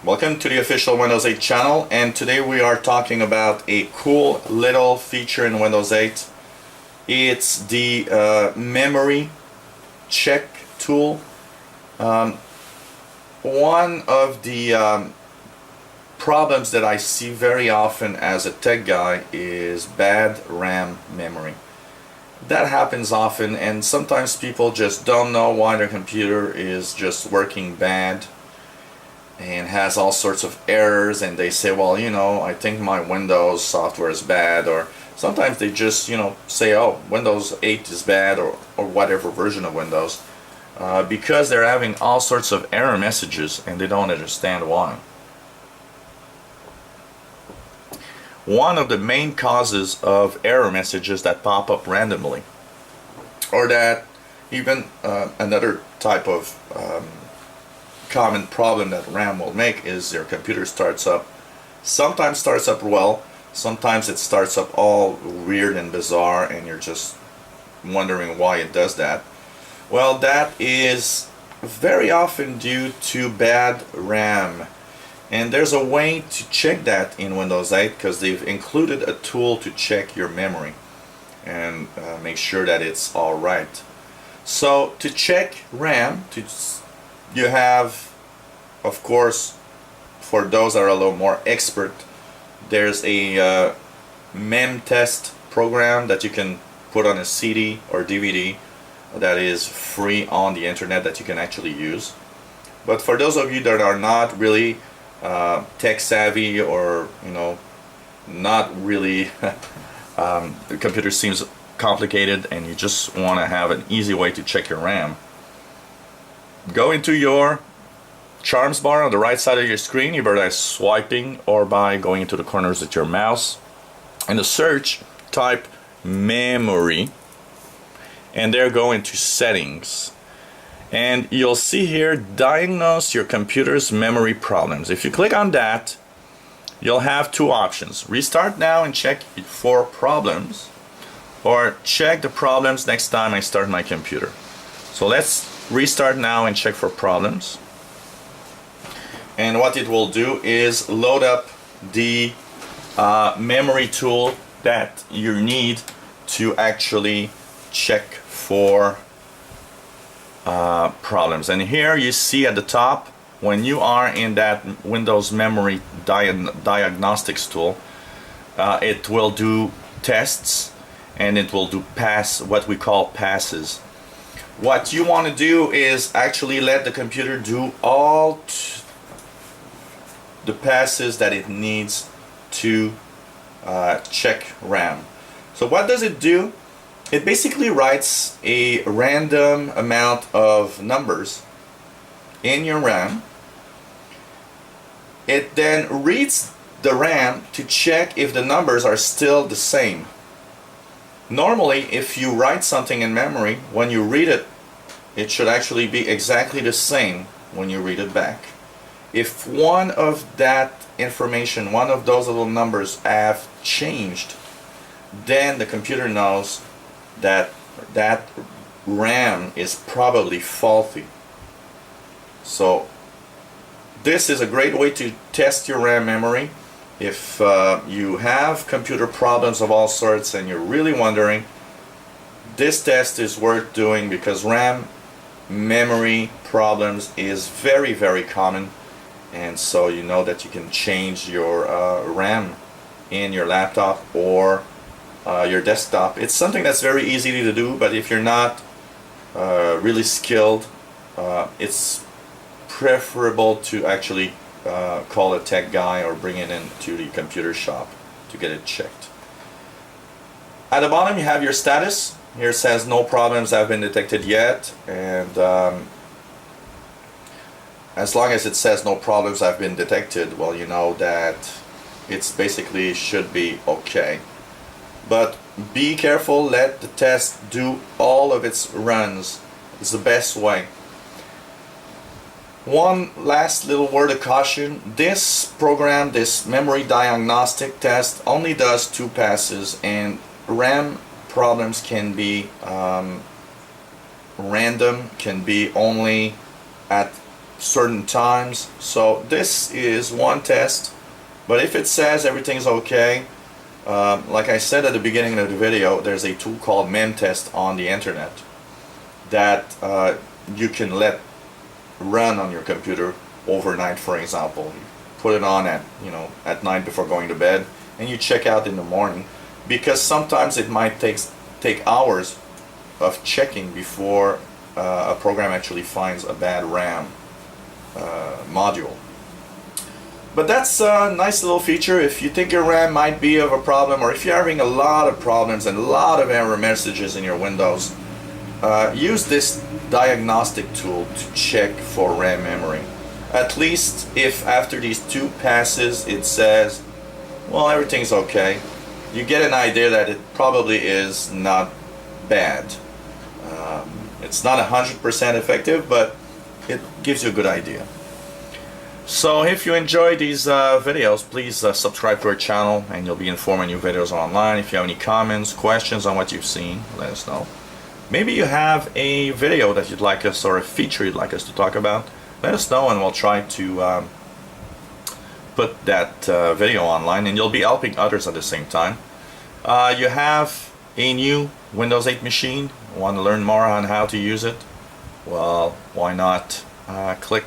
Welcome to the official Windows 8 channel, and today we are talking about a cool little feature in Windows 8. It's the memory check tool. One of the problems that I see very often as a tech guy is bad RAM memory. That happens often, and sometimes people just don't know why their computer is just working bad and has all sorts of errors, and they say, well, I think my Windows software is bad, or sometimes they just say, oh, Windows 8 is bad, or whatever version of Windows, because they're having all sorts of error messages and they don't understand why. One of the main causes of error messages that pop up randomly, or that even another type of common problem that RAM will make, is your computer sometimes starts up well, sometimes it starts up all weird and bizarre, and you're just wondering why it does that. Well, that is very often due to bad RAM. And there's a way to check that in Windows 8, because they've included a tool to check your memory and make sure that it's alright. So to check RAM, you have, of course, for those that are a little more expert, there's a mem test program that you can put on a CD or DVD that is free on the internet that you can actually use. But for those of you that are not really tech savvy, or not really the computer seems complicated and you just want to have an easy way to check your RAM, go into your charms bar on the right side of your screen, either by swiping or by going into the corners with your mouse, and the search, type memory, and there go into settings. And you'll see here, diagnose your computer's memory problems. If you click on that, you'll have two options: restart now and check for problems, or check the problems next time I start my computer. So let's restart now and check for problems. And what it will do is load up the memory tool that you need to actually check for problems. And here you see at the top, when you are in that Windows memory diagnostics tool, it will do tests, and it will do what we call passes. What you want to do is actually let the computer do all the passes that it needs to check RAM. So what does it do? It basically writes a random amount of numbers in your RAM. It then reads the RAM to check if the numbers are still the same. Normally, if you write something in memory, when you read it, it should actually be exactly the same when you read it back. If one of that information, one of those little numbers have changed, then the computer knows that RAM is probably faulty. So this is a great way to test your RAM memory. If you have computer problems of all sorts and you're really wondering, this test is worth doing, because RAM memory problems is very, very common. And so you know that you can change your RAM in your laptop or your desktop. It's something that's very easy to do, but if you're not really skilled, it's preferable to actually call a tech guy or bring it into the computer shop to get it checked. At the bottom you have your status. Here it says no problems have been detected yet, and as long as it says no problems have been detected, well, you know that it's basically should be okay. But be careful, let the test do all of its runs. It's the best way. One last little word of caution: this program, this memory diagnostic test, only does 2 passes, and RAM problems can be random, can be only at certain times. So this is one test, but if it says everything's okay, like I said at the beginning of the video, there's a tool called memtest on the internet that you can let run on your computer overnight. For example, you put it on at night before going to bed, and you check out in the morning, because sometimes it might take hours of checking before a program actually finds a bad RAM module. But that's a nice little feature. If you think your RAM might be of a problem, or if you're having a lot of problems and a lot of error messages in your Windows, use this diagnostic tool to check for RAM memory. At least if after these 2 passes it says, well, everything's okay, you get an idea that it probably is not bad. It's not 100% effective, but it gives you a good idea. So if you enjoy these videos, please subscribe to our channel, and you'll be informed when new videos are online. If you have any comments, questions on what you've seen, let us know. Maybe you have a video that you'd like us, or a feature you'd like us to talk about, let us know, and we'll try to put that video online, and you'll be helping others at the same time. You have a new Windows 8 machine, want to learn more on how to use it? Well, why not click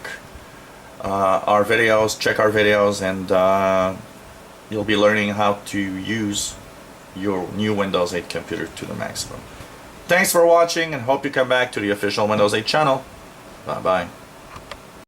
our videos, check our videos, and you'll be learning how to use your new Windows 8 computer to the maximum. Thanks for watching, and hope you come back to the official Windows 8 channel. Bye bye.